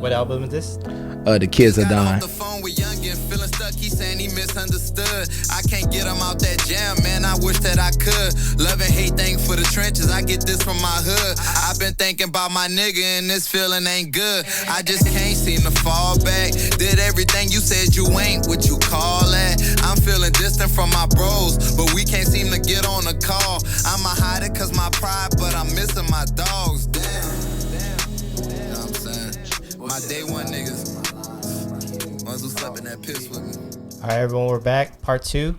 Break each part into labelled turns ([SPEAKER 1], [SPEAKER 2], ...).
[SPEAKER 1] What album is this?
[SPEAKER 2] The Kids Are Dying.
[SPEAKER 3] The phone with Youngin, feeling stuck. He saying he misunderstood. I can't get him out that jam, man. I wish that I could. Love and hate thing for the trenches. I get this from my hood. I've been thinking about my nigga, and this feeling ain't good. I just can't seem to fall back. Did everything you said you ain't what you call that. I'm feeling distant from my bros, but we can't seem to get on a call. I'ma hide it cause my pride, but I'm missing my dogs. Damn. You know what I'm saying? My day one niggas. Ones who slept in that piss with me.
[SPEAKER 1] All right, everyone, we're back. Part 2.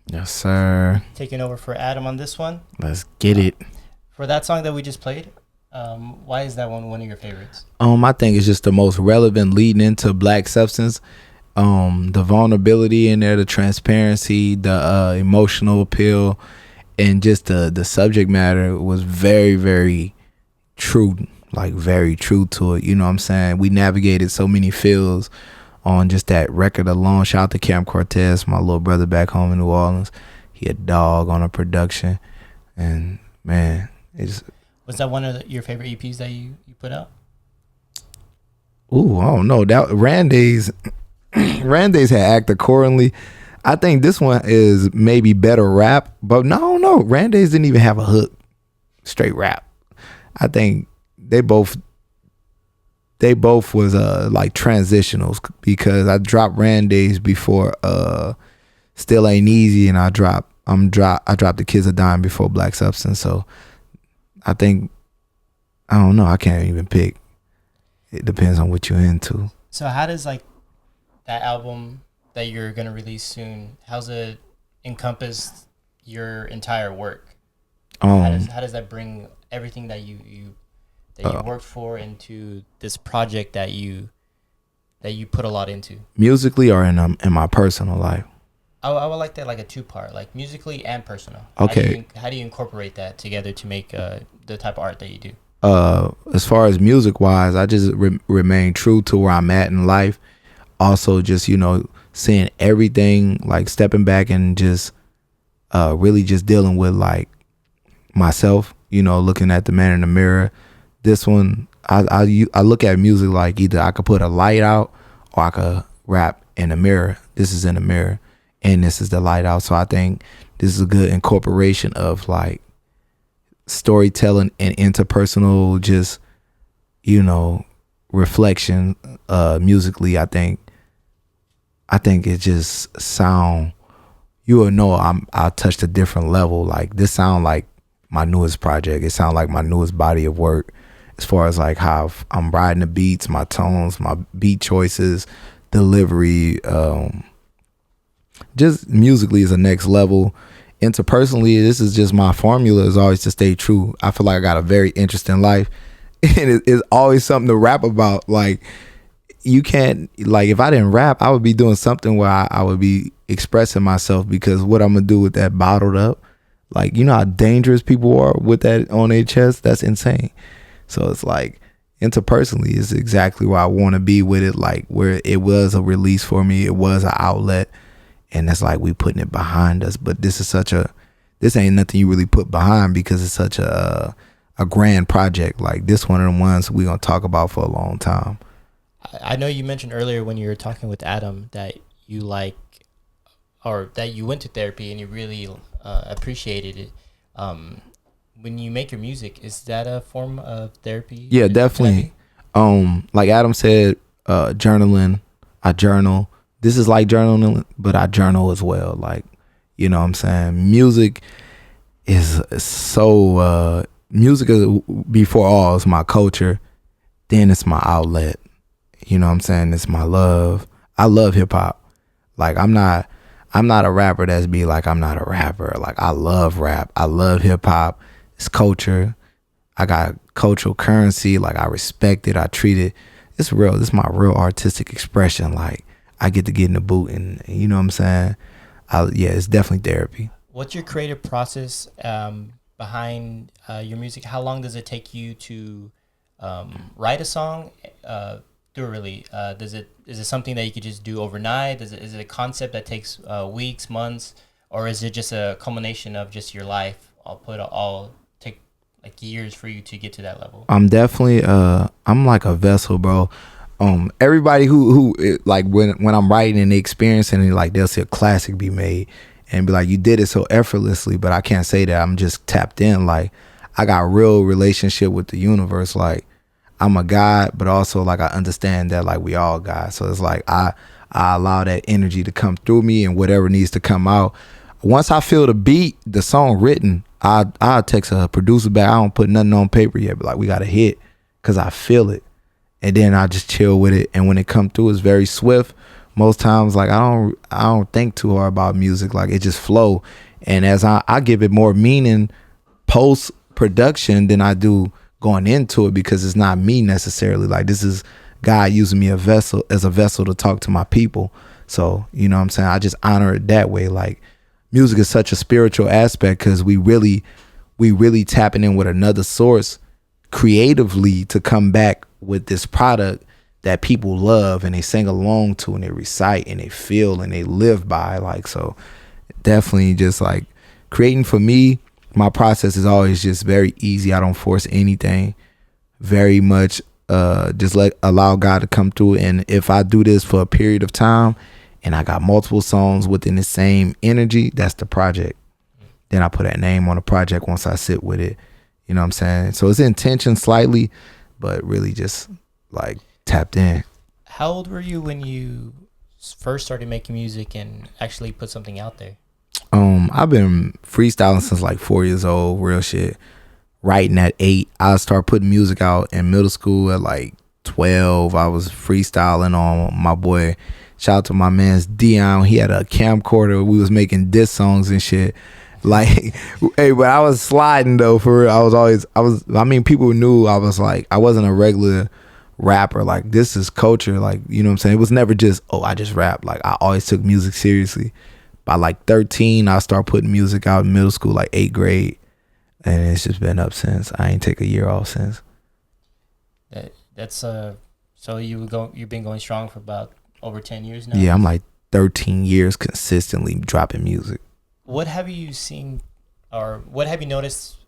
[SPEAKER 2] Yes, sir.
[SPEAKER 1] Taking over for Adam on this one.
[SPEAKER 2] Let's get it.
[SPEAKER 1] For that song that we just played, why is that one of your favorites?
[SPEAKER 2] I think it's just the most relevant leading into Black Substance. The vulnerability in there, the transparency, the emotional appeal, and just the subject matter was very, very true. Like very true to it. You know what I'm saying? We navigated so many fields on just that record alone. Shout out to Cam Cortez, my little brother back home in New Orleans. He a dog on a production. And man, it's...
[SPEAKER 1] Was that one of your favorite EPs that you put out?
[SPEAKER 2] Ooh, I don't know. That Randays had Act Accordingly. I think this one is maybe better rap, but no. Randays didn't even have a hook. Straight rap. I think they both was like transitionals, because I dropped Randays before Still Ain't Easy, and I dropped The Kids Are Dying before Black Substance. So I think, I don't know, I can't even pick. It depends on what you're into.
[SPEAKER 1] So how does like that album that you're gonna release soon, how's it encompass your entire work? How does that bring everything that you worked for into this project that you put a lot into? Musically or in my personal life? I would like that like a 2-part, like musically and personal.
[SPEAKER 2] Okay.
[SPEAKER 1] How do you incorporate that together to make the type of art that you do?
[SPEAKER 2] As far as music wise, I just remain true to where I'm at in life. Also just, seeing everything, like stepping back and just really just dealing with like myself, looking at the man in the mirror. This one, I look at music like either I could put a light out or I could rap in the mirror. This is in the mirror and this is the light out. So I think this is a good incorporation of like storytelling and interpersonal, just, reflection musically. I think it just sound, you will know I touched a different level. Like this sound like my newest project. It sound like my newest body of work. As far as like how I'm riding the beats, my tones, my beat choices, delivery, just musically is a next level. Interpersonally, this is just my formula is always to stay true. I feel like I got a very interesting life, and it's always something to rap about. Like you can't, like if I didn't rap, I would be doing something where I would be expressing myself, because what I'm gonna do with that bottled up, like how dangerous people are with that on their chest, that's insane. So it's like interpersonally is exactly where I want to be with it, like where it was a release for me, it was an outlet, and it's like we putting it behind us. But this ain't nothing you really put behind, because it's such a grand project. Like this one of the ones we're gonna talk about for a long time.
[SPEAKER 1] I know you mentioned earlier when you were talking with Adam that you like, or that you went to therapy and you really appreciated it. When you make your music, is that a form of therapy?
[SPEAKER 2] Yeah, definitely. Like Adam said, journaling, I journal. This is like journaling, but I journal as well. Like, you know what I'm saying? Music is so, music is before all, it's my culture. Then it's my outlet. You know what I'm saying? It's my love. I love hip hop. Like I'm not a rapper that's be like, I'm not a rapper. Like I love rap. I love hip hop. It's culture. I got cultural currency. Like I respect it. I treat it. It's real. This is my real artistic expression. Like I get to get in the boot, and you know what I'm saying? It's definitely therapy.
[SPEAKER 1] What's your creative process behind your music? How long does it take you to write a song? Is it something that you could just do overnight? Is it a concept that takes weeks, months, or is it just a culmination of just your life? Take like years for you to get to that level.
[SPEAKER 2] I'm definitely I'm like a vessel, bro. Everybody who like when I'm writing and they experiencing it, like they'll see a classic be made and be like, you did it so effortlessly, but I can't say that. I'm just tapped in. Like I got real relationship with the universe. Like I'm a God, but also like I understand that like we all God. So it's like I allow that energy to come through me and whatever needs to come out. Once I feel the beat, the song written, I'll text a producer back. I don't put nothing on paper yet, but like we got a hit because I feel it. And then I just chill with it. And when it come through, it's very swift. Most times, like I don't think too hard about music. Like it just flow. And as I give it more meaning post production than I do going into it, because it's not me necessarily. Like this is God using me as a vessel to talk to my people. So, you know what I'm saying? I just honor it that way. Like music is such a spiritual aspect because we really tapping in with another source creatively to come back with this product that people love and they sing along to and they recite and they feel and they live by. Like, so definitely just like creating for me, my process is always just very easy. I don't force anything. Very much just allow God to come through. And if I do this for a period of time and I got multiple songs within the same energy, that's the project. Then I put that name on the project once I sit with it. You know what I'm saying? So it's intention slightly, but really just like tapped in.
[SPEAKER 1] How old were you when you first started making music and actually put something out there?
[SPEAKER 2] I've been freestyling since like 4 years old, real shit. Writing at 8. I started putting music out in middle school at like 12. I was freestyling on my boy. Shout out to my man's Dion. He had a camcorder. We was making diss songs and shit. Like, hey, but I was sliding though, for real. People knew I was like, I wasn't a regular rapper. Like, this is culture. Like, you know what I'm saying? It was never just, oh, I just rap. Like, I always took music seriously. By like 13, I started putting music out in middle school, like 8th grade. And it's just been up since. I ain't take a year off since.
[SPEAKER 1] That's so you've been going strong for about over 10 years now?
[SPEAKER 2] Yeah, I'm like 13 years consistently dropping music.
[SPEAKER 1] What have you seen, or what have you noticed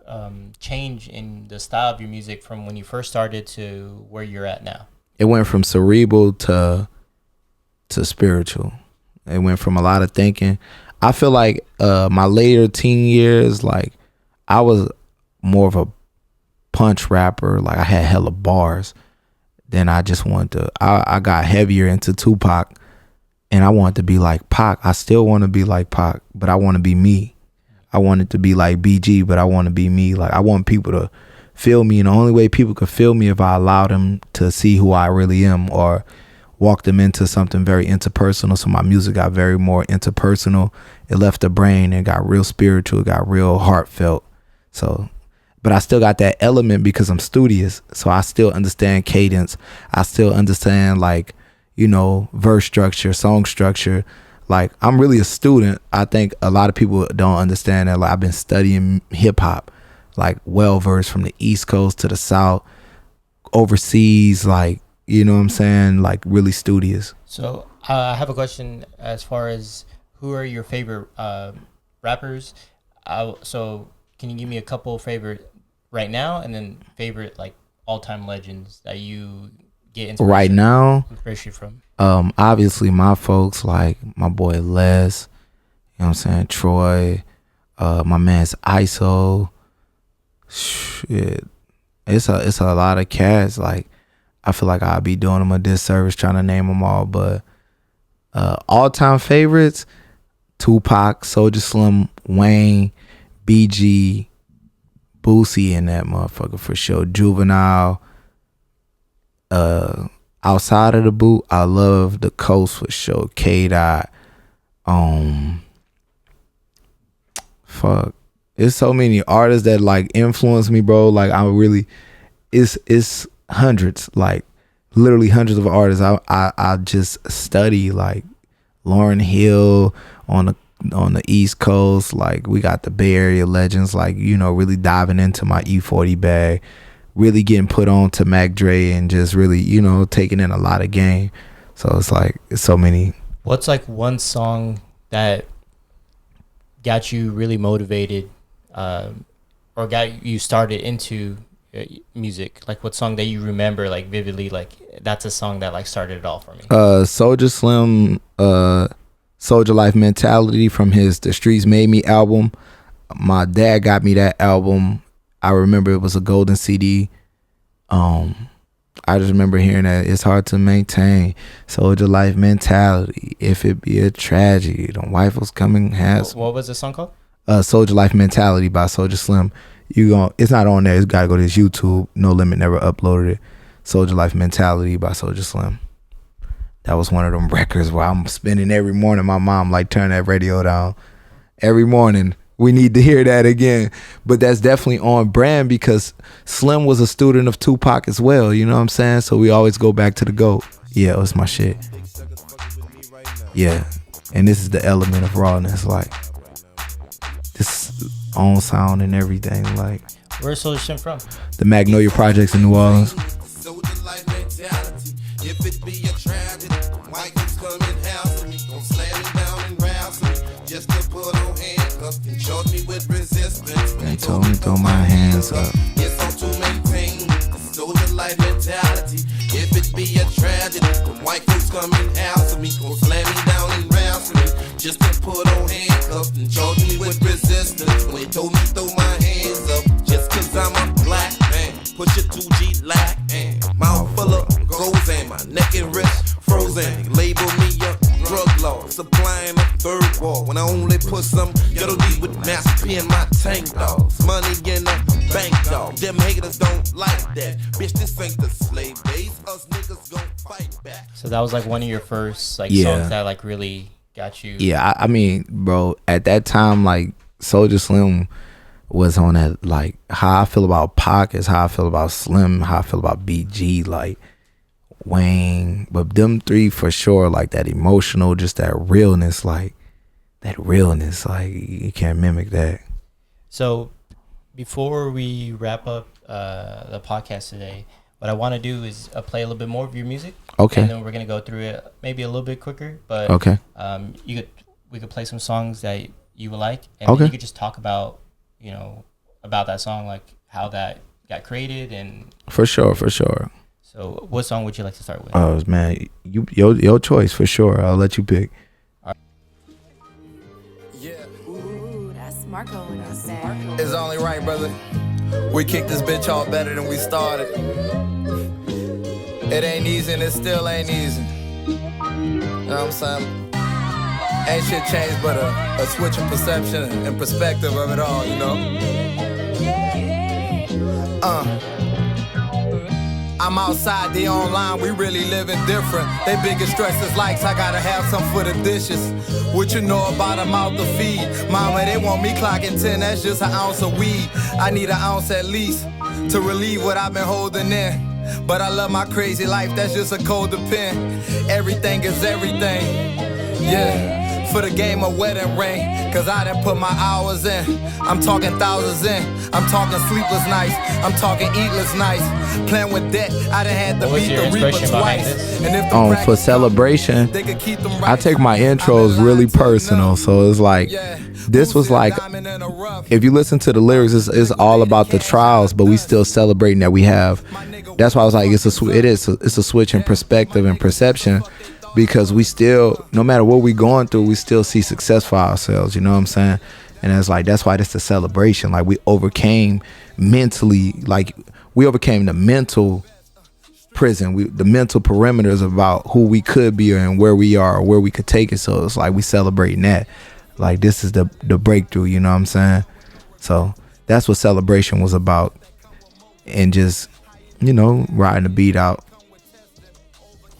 [SPEAKER 1] change in the style of your music from when you first started to where you're at now?
[SPEAKER 2] It went from cerebral to spiritual. It went from a lot of thinking. I feel like my later teen years, like I was more of a punch rapper. Like I had hella bars. Then I just wanted to, I got heavier into Tupac. And I wanted to be like Pac. I still want to be like Pac, but I want to be me. I wanted to be like BG, but I want to be me. Like I want people to feel me. And the only way people could feel me if I allow them to see who I really am or walk them into something very interpersonal. So my music got very more interpersonal. It left the brain and got real spiritual. It got real heartfelt. So, but I still got that element because I'm studious. So I still understand cadence. I still understand like, you know, verse structure, song structure. Like I'm really a student. I think a lot of people don't understand that. Like I've been studying hip hop, like well versed from the East Coast to the South, overseas, like, you know what I'm saying? Like really studious.
[SPEAKER 1] So I have a question as far as who are your favorite rappers? So can you give me a couple favorite right now and then favorite like all-time legends that you get inspiration
[SPEAKER 2] right now?
[SPEAKER 1] Inspiration from?
[SPEAKER 2] Obviously my folks like my boy Les, you know what I'm saying? Troy, my man's ISO. Shit. It's a lot of cats. Like I feel like I'd be doing them a disservice trying to name them all, but all-time favorites: Tupac, Soulja Slim, Wayne, BG, Boosie in that motherfucker for sure. Juvenile. Outside of the boot, I love the Coast for sure. K-Dot. Fuck. There's so many artists that like influence me, bro. Like I really, it's hundreds, like literally hundreds of artists. I just study like Lauryn Hill on the East Coast. Like we got the Bay Area legends. Like, you know, really diving into my E40 bag. Really getting put on to Mac Dre and just really, you know, taking in a lot of game. So it's like, it's so many.
[SPEAKER 1] What's like one song that got you really motivated or got you started into music? Like what song that you remember like vividly? Like that's a song that like started it all for me.
[SPEAKER 2] Soulja Slim, Soulja Life Mentality from his The Streets Made Me album. My dad got me that album. I remember it was a golden CD. I just remember hearing that it's hard to maintain Soulja Life Mentality. If it be a tragedy, the wife was coming has.
[SPEAKER 1] What was the song called?
[SPEAKER 2] Soulja Life Mentality by Soulja Slim. It's not on there. You gotta go to his YouTube. No Limit never uploaded it. Soulja Life Mentality by Soulja Slim. That was one of them records where I'm spinning every morning. My mom like turn that radio down every morning. We need to hear that again. But that's definitely on brand because Slim was a student of Tupac as well. You know what I'm saying? So we always go back to the GOAT. Yeah, it's my shit. Yeah. And this is the element of rawness. Like, this own sound and everything. Like,
[SPEAKER 1] where's Soulja Slim from?
[SPEAKER 2] The Magnolia Projects in New Orleans.
[SPEAKER 3] If it be a tragedy, white folks come in house me, gon' slam me down and rouse me, just to put on handcuffs and charge me with resistance.
[SPEAKER 2] They told me throw my hands up.
[SPEAKER 3] It's on to maintain the Soulja Life mentality. If it be a tragedy, white folks come in house me, gon' slam me down and rouse me, just to put on handcuffs and charge me with resistance. When they told me throw my hands up, just cause I'm a black man, push it 2G lack and mouth full of goes and my neck and wrist frozen. Label me a drug lord, supplying a third wall. When I only put some ghetto D with Master P in my tank, dogs. Money in the bank, dog. Them haters don't like that. Bitch, this ain't the slave days. Us niggas gon' fight back.
[SPEAKER 1] So that was like one of your first like songs that like really got you.
[SPEAKER 2] Yeah, I mean, bro, at that time, like Soulja Slim was on that, like how I feel about Pac is how I feel about Slim, how I feel about BG, like Wayne, but them three for sure, like that emotional, just that realness, like you can't mimic that.
[SPEAKER 1] So before we wrap up the podcast today, what I want to do is play a little bit more of your music.
[SPEAKER 2] Okay.
[SPEAKER 1] And then we're gonna go through it maybe a little bit quicker, but
[SPEAKER 2] okay.
[SPEAKER 1] We could play some songs that you would like, and then you could just talk about about that song, like how that got created and. For sure.
[SPEAKER 2] So
[SPEAKER 1] what song would you like to start with?
[SPEAKER 2] Oh man, your choice for sure. I'll let you pick.
[SPEAKER 3] Yeah.
[SPEAKER 4] Ooh, that's Marco with us.
[SPEAKER 3] It's only right, brother. We kicked this bitch off better than we started. It ain't easy and it still ain't easy. You know what I'm saying? Ain't shit changed but a switch in perception and perspective of it all, you know? I'm outside, they online, we really living different. They biggest stress is likes, I gotta have some for the dishes. What you know about a mouth to feed? Mama, they want me clocking 10, that's just an ounce of weed. I need an ounce at least to relieve what I've been holding in. But I love my crazy life, that's just a colder pen. Everything is everything, yeah. For the game of wedding ring, cause I done put my hours in. I'm talking thousands in, I'm talking sleepless nights, I'm talking eatless nights. Playing with debt, I done had to beat the Reaper twice. And if the
[SPEAKER 2] for celebration, I take my intros really personal, so it's like, this was like, if you listen to the lyrics, it's all about the trials, but we still celebrating that we have. That's why I was like, it's a switch in perspective and perception. Because we still, no matter what we going through, we still see success for ourselves. You know what I'm saying? And it's like, that's why it's a celebration. Like we overcame mentally, like we overcame the mental prison, the mental perimeters about who we could be and where we are or where we could take it. So it's like we celebrating that. Like this is the breakthrough, you know what I'm saying? So that's what celebration was about. And just, riding the beat out.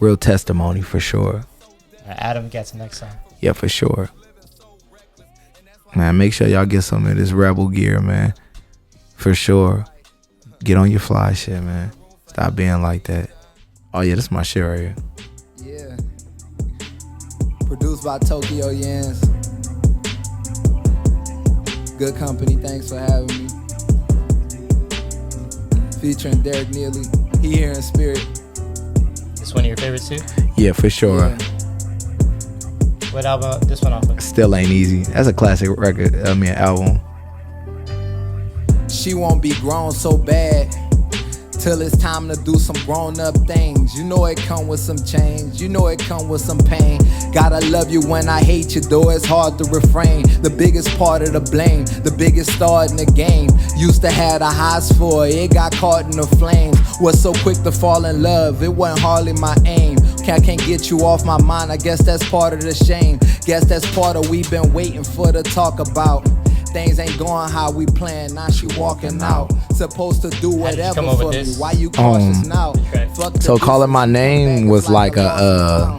[SPEAKER 2] Real testimony for sure.
[SPEAKER 1] Adam gets the next song.
[SPEAKER 2] Yeah, for sure. Man, make sure y'all get some of this Rebel gear, man. For sure. Get on your fly shit, man. Stop being like that. Oh yeah, this is my shit right here.
[SPEAKER 3] Yeah. Produced by Tokyo Yans. Good company, thanks for having me. Featuring Derek Neely. He here in spirit.
[SPEAKER 1] This one of your favorites too?
[SPEAKER 2] Yeah, for sure. Yeah.
[SPEAKER 1] What album? This one off of?
[SPEAKER 2] Still Ain't Easy. That's a classic record. Album.
[SPEAKER 3] She won't be grown so bad.
[SPEAKER 5] till it's time to do some grown up things. You know it come with some change, you know it come with some pain. Gotta love you when I hate you, though it's hard to refrain. The biggest part of the blame, the biggest star in the game. Used to have the highs for it, got caught in the flames. Was so quick to fall in love, it wasn't hardly my aim. I can't get you off my mind, I guess that's part of the shame. Guess that's part of we've been waiting for to talk about. Things ain't going how we planned, now she walking out. Supposed to do whatever for me, why you cautious now?
[SPEAKER 2] So calling my name was like I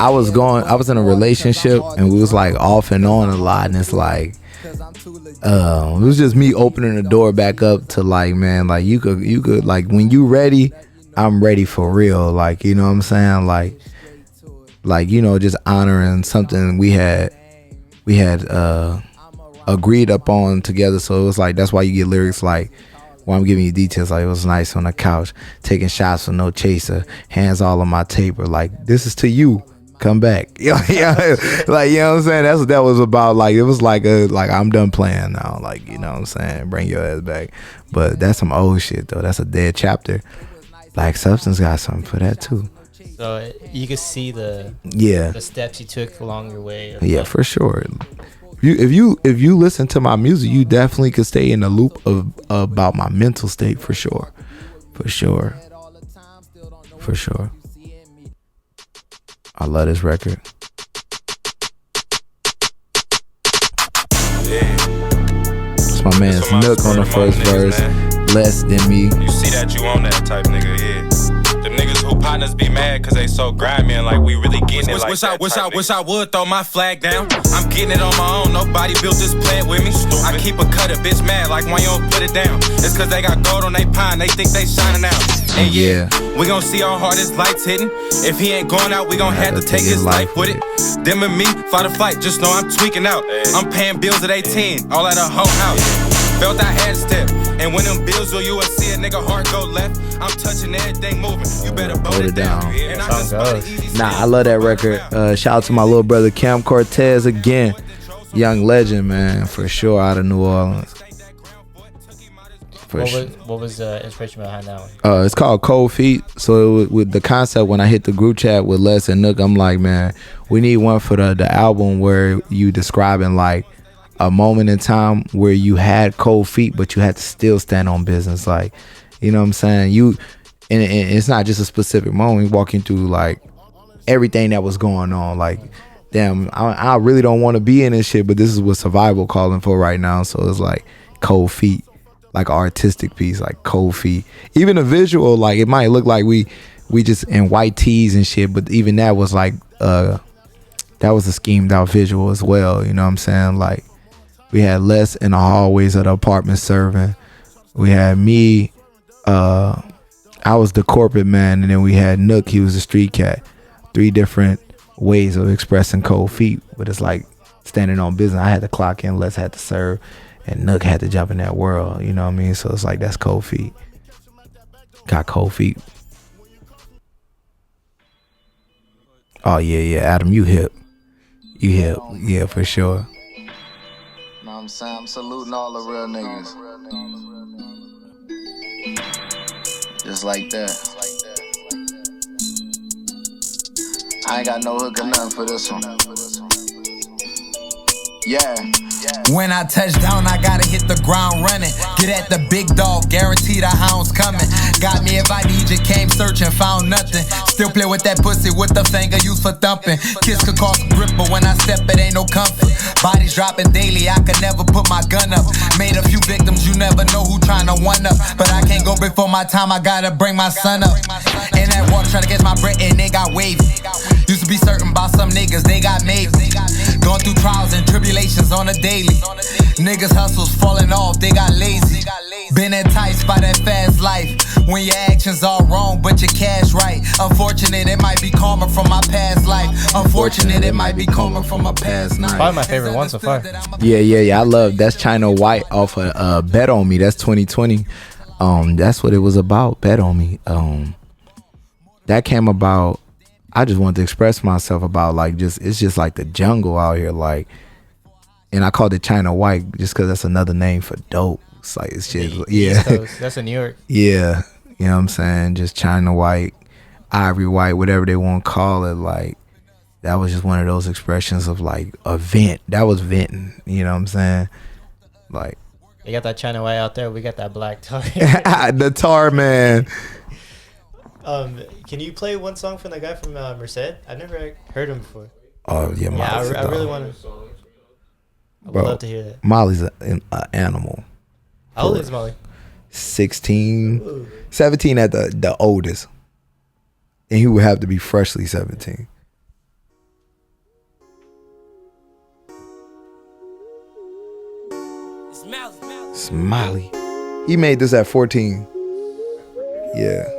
[SPEAKER 2] was in a relationship and we was like off and on a lot, and it's like it was just me opening the door back up to like, man, like you could like, when you ready, I'm ready for real, like, you know what I'm saying, like you know, just honoring something we had agreed upon together. So it was like, that's why you get lyrics like, well, I'm giving you details, like it was nice on the couch, taking shots with no chaser, hands all on my taper, like this is to you, come back. Yeah, like, you know what I'm saying, that's what that was about. Like it was like I'm done playing now, like, you know what I'm saying, bring your ass back. But that's some old shit though, that's a dead chapter. Like Substance got something for that too.
[SPEAKER 1] So you can see the steps you took along your way.
[SPEAKER 2] Yeah, for sure. If you listen to my music, you definitely could stay in the loop of about my mental state, for sure. I love this record. It's my man's Nook on the first verse. Less than me.
[SPEAKER 6] You see that you on that type nigga, yeah. The niggas who partners be mad cause they so grimy and like we really getting it like that. Wish I would throw my flag down. I'm getting it on my own, nobody built this plant with me. I keep a cutter, bitch mad like why you don't put it down. It's cause they got gold on they pine, they think they shining out. And yeah, we gon' see our hardest lights hitting. If he ain't going out, we gon' have to take his life with it. Them and me, fight a fight, just know I'm tweaking out. I'm paying bills at 18, all at a whole house. Felt I had a step, and when them bills will you will see a nigga heart go left. I'm touching everything moving, you better hold it down. And
[SPEAKER 2] I love that record. Shout out to my little brother Cam Cortez again. Young legend, man, for sure, out of New Orleans.
[SPEAKER 1] What was the inspiration behind that one?
[SPEAKER 2] It's called Cold Feet. So with the concept, when I hit the group chat with Les and Nook, I'm like, man, we need one for the album where you describing like a moment in time where you had cold feet, but you had to still stand on business. Like, you know what I'm saying? And it's not just a specific moment. Walking through like everything that was going on. Like, damn, I really don't want to be in this shit, but this is what survival calling for right now. So it's like cold feet, like an artistic piece, like cold feet. Even a visual, like it might look like we just in white tees and shit, but even that was like that was a schemed out visual as well. You know what I'm saying? Like, we had Les in the hallways of the apartment serving. We had me, I was the corporate man, and then we had Nook, he was the street cat. 3 different ways of expressing cold feet, but it's like standing on business. I had to clock in, Les had to serve, and Nook had to jump in that world, you know what I mean? So it's like, that's cold feet. Got cold feet. Oh yeah, Adam, you hip. Yeah, for sure.
[SPEAKER 3] I'm saying, I'm saluting all the real niggas. Just like that. I ain't got no hook or nothing for this one. Yeah.
[SPEAKER 5] When I touch down, I gotta hit the ground running. Get at the big dog, guarantee the hound's coming. Got me if I need you, came searching, found nothing. Still play with that pussy with the finger used for thumping. Kiss could cause a grip, but when I step, it ain't no comfort. Bodies dropping daily, I could never put my gun up. Made a few victims, you never know who trying to one up. But I can't go before my time, I gotta bring my son up. In that water, trying to catch my breath, and they got wavy. Used to be certain about some niggas, they got maybe. Going through trials and tribulations on a daily. Niggas hustles falling off, they got lazy. Been enticed by that fast life. When your actions all wrong, but your cash right. Unfortunate, it might be karma from my past life. Unfortunate, it might be karma from my past night.
[SPEAKER 1] Probably my favorite one so far.
[SPEAKER 2] Yeah. I love that's China White off of Bet on Me. That's 2020. That's what it was about. Bet on Me. That came about. I just wanted to express myself about like it's just like the jungle out here, like, and I called it China White just because that's another name for dope. It's like it's just
[SPEAKER 1] East Coast. That's in New York.
[SPEAKER 2] Yeah, You know what I'm saying? Just China white, ivory white, whatever they want to call it. Like, that was just one of those expressions of like a vent. That was venting. You know what I'm saying? Like,
[SPEAKER 1] they got that China white out there. We got that black tar.
[SPEAKER 2] The tar man.
[SPEAKER 1] Can you play one song from the guy from Merced? I've never heard him before.
[SPEAKER 2] Oh yeah, Molly's
[SPEAKER 1] I really want to. I would love to hear that.
[SPEAKER 2] Molly's an animal.
[SPEAKER 1] How old is Molly?
[SPEAKER 2] 16, 17 at the oldest, and he would have to be freshly 17. Smiley. He made this at 14. Yeah.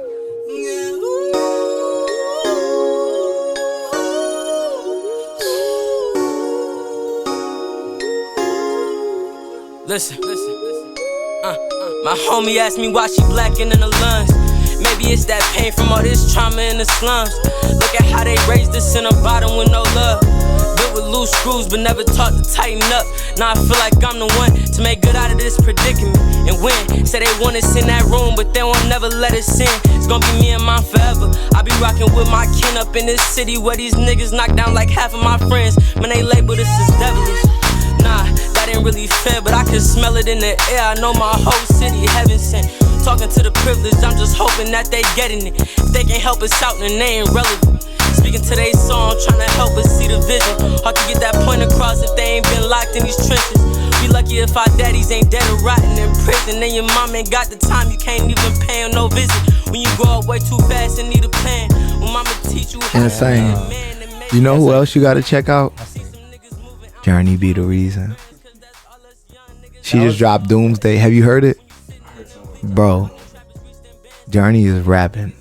[SPEAKER 7] Listen. My homie asked me why she blacking in the lungs. Maybe it's that pain from all this trauma in the slums. Look at how they raised us in a bottom with no love. Built with loose screws but never taught to tighten up. Now I feel like I'm the one to make good out of this predicament. And when say they want us in that room but they won't never let us in, it's gonna be me and mine forever. I be rocking with my kin up in this city where these niggas knock down like half of my friends. Man, they label this as devilish. Nah, that ain't really fair, but I can smell it in the air. I know my whole city heaven sent. Talking to the privileged, I'm just hoping that they getting it. If they can't help us out, then they ain't relevant. Speaking to they song, trying to help us see the vision. Hard to get that point across if they ain't been locked in these trenches. Be lucky if our daddies ain't dead or rotting in prison. Then your mom ain't got the time, you can't even pay them no visit. When you grow up way too fast and need a plan, when mama teach you how to be a man.
[SPEAKER 2] You know who else you gotta check out? Journey Be The Reason. She just dropped Doomsday. Have you heard it? Bro, Journey is rapping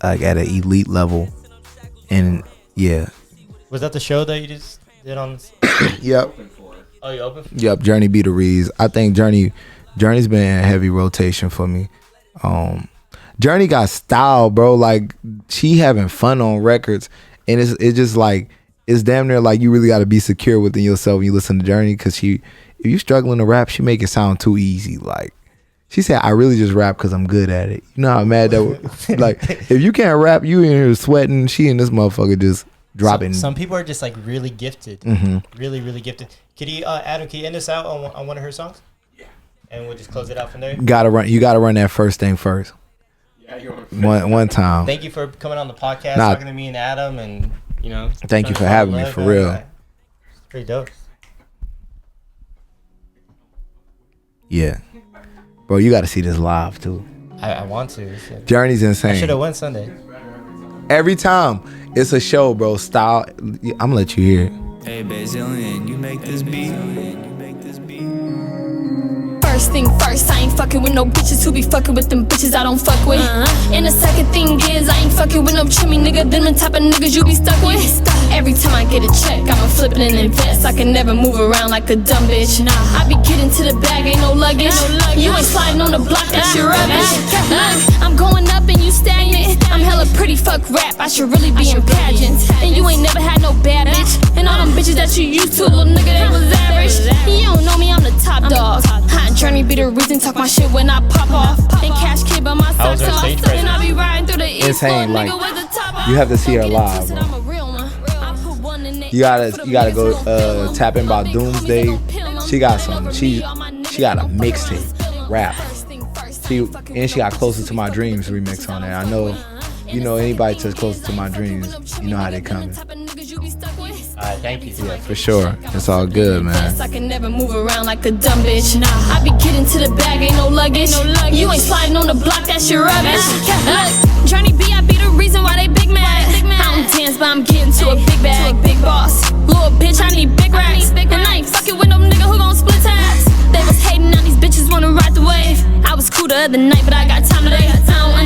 [SPEAKER 2] like at an elite level. And yeah.
[SPEAKER 1] Was that the show that you just did on?
[SPEAKER 2] Yep.
[SPEAKER 1] Oh, you open?
[SPEAKER 2] Yep, Journey Be The Reason. I think Journey's been in heavy rotation for me. Journey got style, bro. Like, she having fun on records. And it's just like, it's damn near like you really got to be secure within yourself when you listen to Journey, because if you struggling to rap, she make it sound too easy. Like, she said, I really just rap because I'm good at it. You know how mad that like, if you can't rap, you in here sweating. She and this motherfucker just dropping.
[SPEAKER 1] Some people are just like really gifted. Mm-hmm. Really, really gifted. Adam, can you end us out on one of her songs? Yeah. And we'll just close it out from there. You gotta run that first thing first. Yeah, one time. Thank you for coming on the podcast, talking to me and Adam, and
[SPEAKER 2] thank you for having me, for real.
[SPEAKER 1] It's pretty dope.
[SPEAKER 2] Yeah. Bro, you got to see this live, too.
[SPEAKER 1] I want to.
[SPEAKER 2] Journey's insane.
[SPEAKER 1] I should have went Sunday.
[SPEAKER 2] Every time. It's a show, bro. Style. I'm going to let you hear it.
[SPEAKER 8] Hey, Bazillion, you make this beat.
[SPEAKER 9] First thing first, I ain't fucking with no bitches who be fucking with them bitches I don't fuck with. And the second thing is, I ain't fucking with no chimney nigga. Them the type of niggas you be stuck with. Every time I get a check, I'ma flip it and invest. I can never move around like a dumb bitch. I be getting to the bag, ain't no luggage. You ain't sliding on the block, that's your rubbish. I'm going up and you stagnant. I'm hella pretty, fuck rap, I should really be in pageants. And you ain't never had no bad bitch. And all them bitches that you used to, little nigga, they was average. You don't know me, I'm the top dog. Hot Journey Be The Reason, talk my shit when I pop off. And Cash Kid by my socks till I stuck. And I be riding through the East Insane,
[SPEAKER 2] like, you have to see her live, bro. You gotta go tap in about Doomsday. She got something. She got a mixtape rap. And she got Closer to My Dreams remix on there. I know, anybody says Closer to My Dreams, you know how they coming.
[SPEAKER 1] Alright, thank you.
[SPEAKER 2] Yeah, for sure. It's all good, man.
[SPEAKER 9] I can never move around like a dumb bitch. I be getting to the bag, ain't no luggage. You ain't sliding on the block, that's your rubbish. Journey B, I be the reason why they big mad. I don't dance, but I'm getting to a big bag. Big boss, little bitch, I need big racks. And I ain't fucking with no nigga who gon' split tabs. They was hating on these bitches, wanna ride the wave. I was cool the other night, but I got time today. I don't